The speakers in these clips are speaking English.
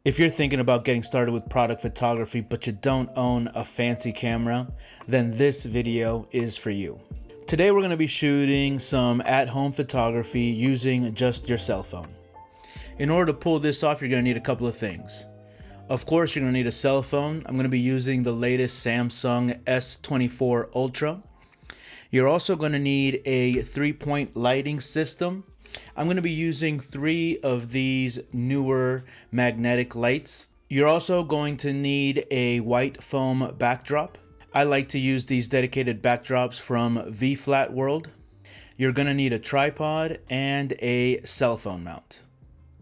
If you're thinking about getting started with product photography but you don't own a fancy camera, then this video is for you. Today we're going to be shooting some at-home photography using just your cell phone. In order to pull this off, you're going to need a couple of things. Of course, you're going to need a cell phone. I'm going to be using the latest Samsung S24 Ultra. You're also going to need a 3-point lighting system. I'm going to be using 3 of these NEEWER magnetic lights. You're also going to need a white foam backdrop. I like to use these dedicated backdrops from V-Flat World. You're going to need a tripod and a cell phone mount.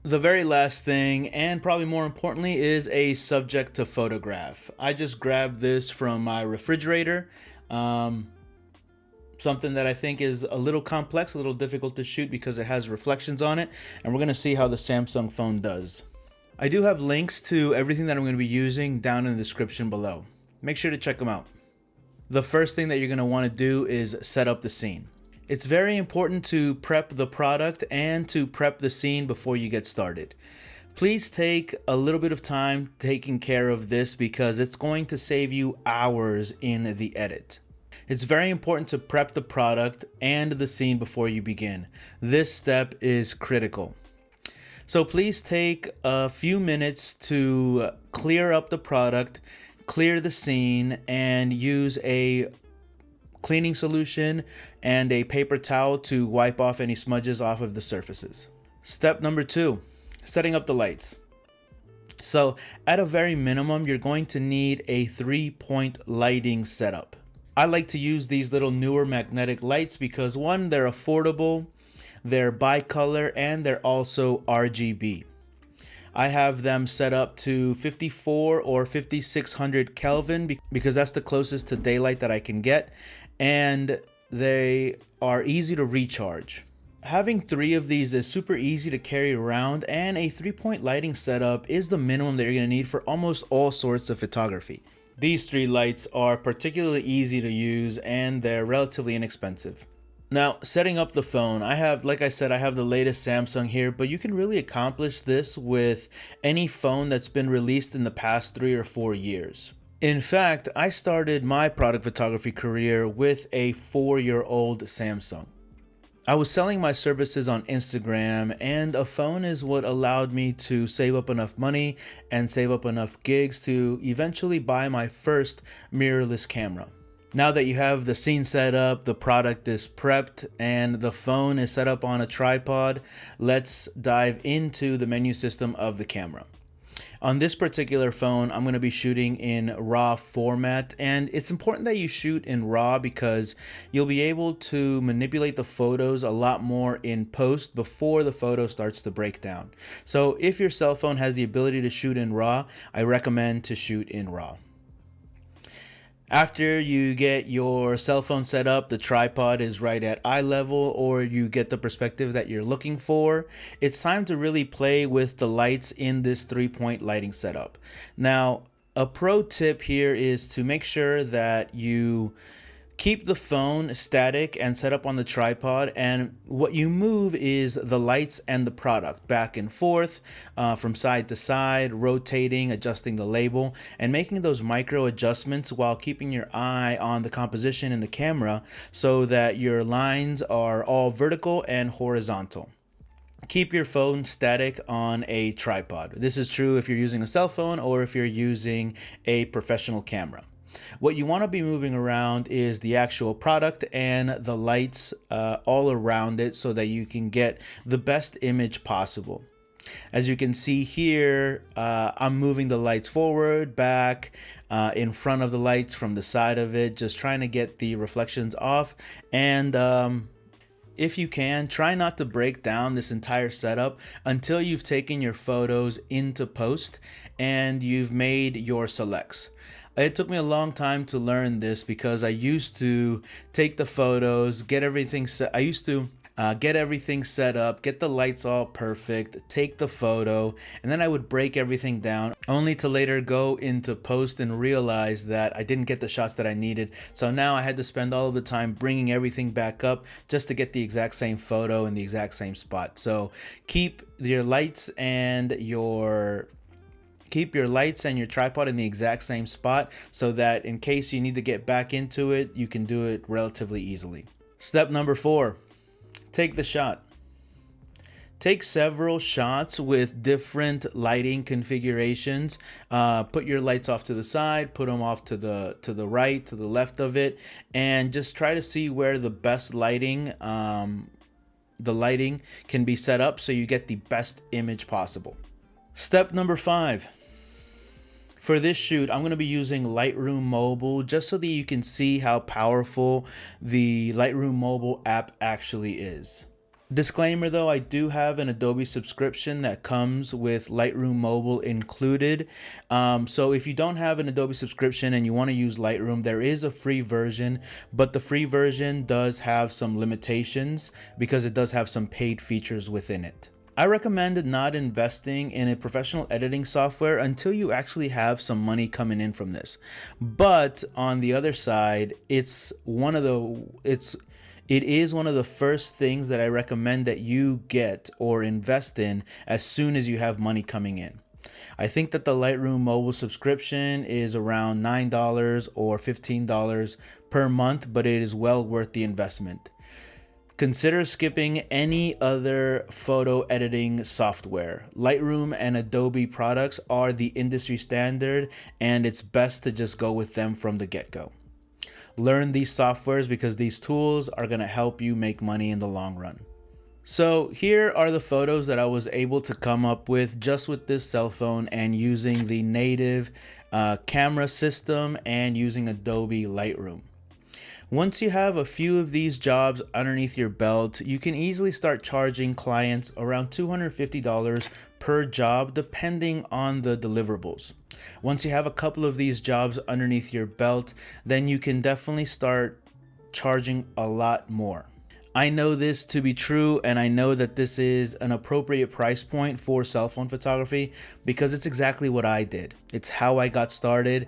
The very last thing, and probably more importantly, is a subject to photograph. I just grabbed this from my refrigerator. Something that I think is a little complex, a little difficult to shoot because it has reflections on it, and we're going to see how the Samsung phone does. I do have links to everything that I'm going to be using down in the description below. Make sure to check them out. The first thing that you're going to want to do is set up the scene. It's very important to prep the product and to prep the scene before you get started. Please take a little bit of time taking care of this because it's going to save you hours in the edit. It's very important to prep the product and the scene before you begin. This step is critical. So please take a few minutes to clear up the product, clear the scene, and use a cleaning solution and a paper towel to wipe off any smudges off of the surfaces. Step number 2, setting up the lights. So at a very minimum, you're going to need a 3-point lighting setup. I like to use these little NEEWER magnetic lights because one, they're affordable, they're bicolor, and they're also RGB. I have them set up to 54 or 5600 Kelvin because that's the closest to daylight that I can get, and they are easy to recharge. Having 3 of these is super easy to carry around, and a 3-point lighting setup is the minimum that you're going to need for almost all sorts of photography. These 3 lights are particularly easy to use and they're relatively inexpensive. Now, setting up the phone, like I said, I have the latest Samsung here, but you can really accomplish this with any phone that's been released in the past 3 or 4 years. In fact, I started my product photography career with a 4-year-old Samsung. I was selling my services on Instagram, and a phone is what allowed me to save up enough money and save up enough gigs to eventually buy my first mirrorless camera. Now that you have the scene set up, the product is prepped, and the phone is set up on a tripod, let's dive into the menu system of the camera. On this particular phone, I'm going to be shooting in RAW format, and it's important that you shoot in RAW because you'll be able to manipulate the photos a lot more in post before the photo starts to break down. So if your cell phone has the ability to shoot in RAW, I recommend to shoot in RAW. After you get your cell phone set up, the tripod is right at eye level, or you get the perspective that you're looking for, it's time to really play with the lights in this 3-point lighting setup. Now, a pro tip here is to make sure that you keep the phone static and set up on the tripod, and what you move is the lights and the product back and forth, from side to side, rotating, adjusting the label, and making those micro adjustments while keeping your eye on the composition in the camera so that your lines are all vertical and horizontal. Keep your phone static on a tripod. This is true if you're using a cell phone or if you're using a professional camera. What you want to be moving around is the actual product and the lights all around it so that you can get the best image possible. As you can see here, I'm moving the lights forward, back, in front of the lights, from the side of it, just trying to get the reflections off. And if you can, try not to break down this entire setup until you've taken your photos into post and you've made your selects. It took me a long time to learn this because I used to take the photos, get everything set. I used to get everything set up, get the lights all perfect, take the photo, and then I would break everything down, only to later go into post and realize that I didn't get the shots that I needed. So now I had to spend all of the time bringing everything back up just to get the exact same photo in the exact same spot. So keep your lights and your Keep your lights and your tripod in the exact same spot so that in case you need to get back into it, you can do it relatively easily. Step number 4, take the shot. Take several shots with different lighting configurations. Put your lights off to the side, put them off to the right, to the left of it, and just try to see where the best lighting, can be set up so you get the best image possible. Step number 5. For this shoot, I'm going to be using Lightroom Mobile just so that you can see how powerful the Lightroom Mobile app actually is. Disclaimer though, I do have an Adobe subscription that comes with Lightroom Mobile included. So if you don't have an Adobe subscription and you want to use Lightroom, there is a free version, but the free version does have some limitations because it does have some paid features within it. I recommend not investing in a professional editing software until you actually have some money coming in from this. But on the other side, it is one of the first things that I recommend that you get or invest in as soon as you have money coming in. I think that the Lightroom Mobile subscription is around $9 or $15 per month, but it is well worth the investment. Consider skipping any other photo editing software. Lightroom and Adobe products are the industry standard, and it's best to just go with them from the get-go. Learn these softwares because these tools are going to help you make money in the long run. So here are the photos that I was able to come up with just with this cell phone and using the native camera system and using Adobe Lightroom. Once you have a few of these jobs underneath your belt, you can easily start charging clients around $250 per job depending on the deliverables. Once you have a couple of these jobs underneath your belt, then you can definitely start charging a lot more. I know this to be true, and I know that this is an appropriate price point for cell phone photography because it's exactly what I did. It's how I got started.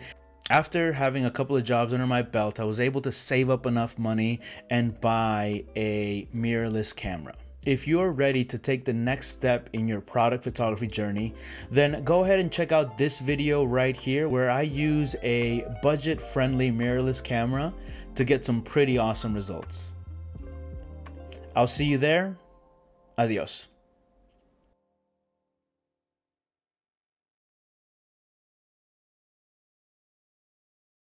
After having a couple of jobs under my belt, I was able to save up enough money and buy a mirrorless camera. If you're ready to take the next step in your product photography journey, then go ahead and check out this video right here where I use a budget-friendly mirrorless camera to get some pretty awesome results. I'll see you there. Adios.